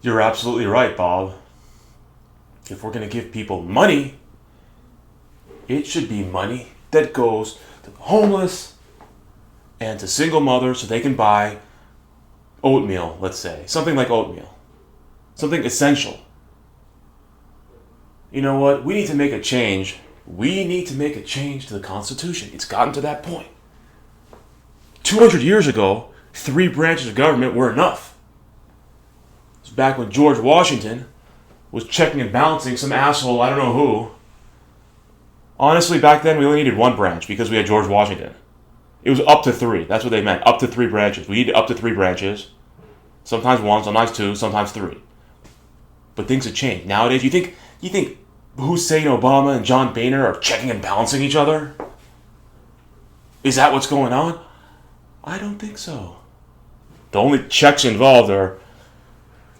You're absolutely right, Bob. If we're going to give people money, it should be money that goes to the homeless and to single mothers so they can buy oatmeal, let's say. Something like oatmeal. Something essential. You know what? We need to make a change. We need to make a change to the Constitution. It's gotten to that point. 200 years ago, 3 branches of government were enough. It was back when George Washington was checking and balancing some asshole, I don't know who. Honestly, back then we only needed 1 branch because we had George Washington. It was up to 3. That's what they meant. Up to 3 branches. We needed up to 3 branches. Sometimes 1, sometimes 2, sometimes 3. But things have changed. Nowadays, you think Hussein Obama and John Boehner are checking and balancing each other? Is that what's going on? I don't think so. The only checks involved are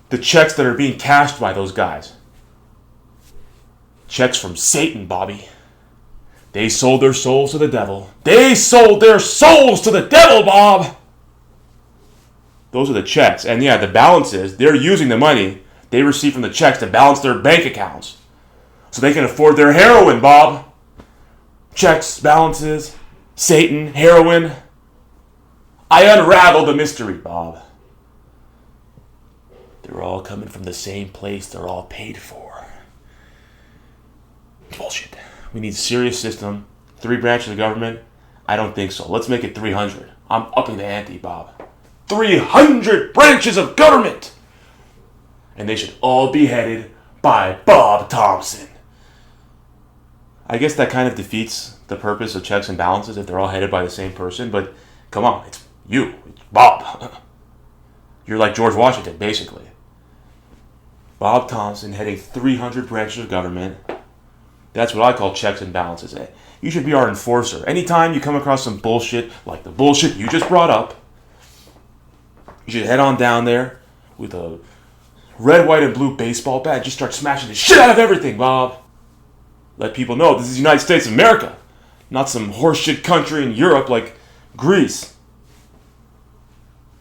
the checks that are being cashed by those guys. Checks from Satan, Bobby. They sold their souls to the devil. They sold their souls to the devil, Bob! Those are the checks. And yeah, the balances, they're using the money they receive from the checks to balance their bank accounts. So they can afford their heroin, Bob. Checks, balances, Satan, heroin. I unraveled the mystery, Bob. They're all coming from the same place. They're all paid for. Bullshit. We need a serious system. 3 branches of government? I don't think so. Let's make it 300. I'm upping the ante, Bob. 300 branches of government! And they should all be headed by Bob Thompson. I guess that kind of defeats the purpose of checks and balances if they're all headed by the same person, but come on, it's you. It's Bob. You're like George Washington, basically. Bob Thompson heading 300 branches of government. That's what I call checks and balances. You should be our enforcer. Anytime you come across some bullshit, like the bullshit you just brought up, you should head on down there with a red, white, and blue baseball bat. Just start smashing the shit out of everything, Bob. Let people know this is the United States of America, not some horseshit country in Europe like Greece.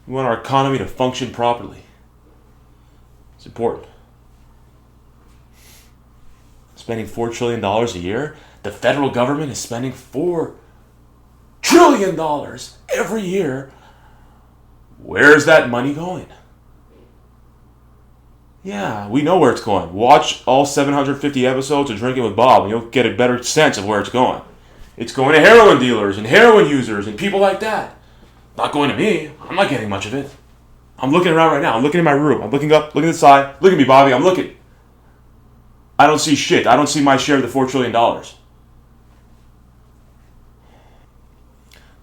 We want our economy to function properly. It's important. Spending $4 trillion a year? The federal government is spending $4 trillion every year. Where's that money going? Yeah, we know where it's going. Watch all 750 episodes of Drinking with Bob and you'll get a better sense of where it's going. It's going to heroin dealers and heroin users and people like that. Not going to me. I'm not getting much of it. I'm looking around right now. I'm looking in my room. I'm looking up, looking to the side. Look at me, Bobby. I'm looking. I don't see shit. I don't see my share of the $4 trillion.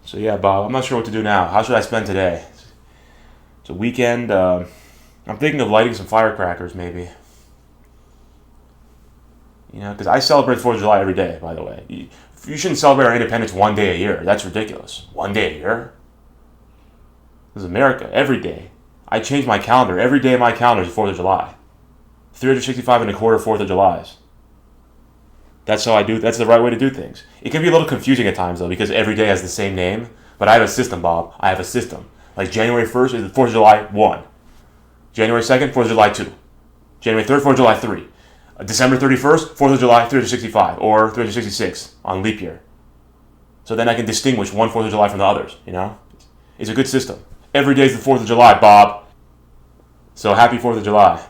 So yeah, Bob, I'm not sure what to do now. How should I spend today? It's a weekend. I'm thinking of lighting some firecrackers, maybe. You know, because I celebrate 4th of July every day, by the way. You shouldn't celebrate our independence 1 day a year. That's ridiculous. 1 day a year? This is America. Every day. I change my calendar. Every day of my calendar is 4th of July. 365 and a quarter 4th of Julys. That's how I do. That's the right way to do things. It can be a little confusing at times, though, because every day has the same name. But I have a system, Bob. I have a system. Like January 1st is the 4th of July 1. January 2nd, 4th of July 2. January 3rd, 4th of July 3. December 31st, 4th of July 365 or 366 on leap year. So then I can distinguish one 4th of July from the others, you know? It's a good system. Every day is the 4th of July, Bob. So happy 4th of July.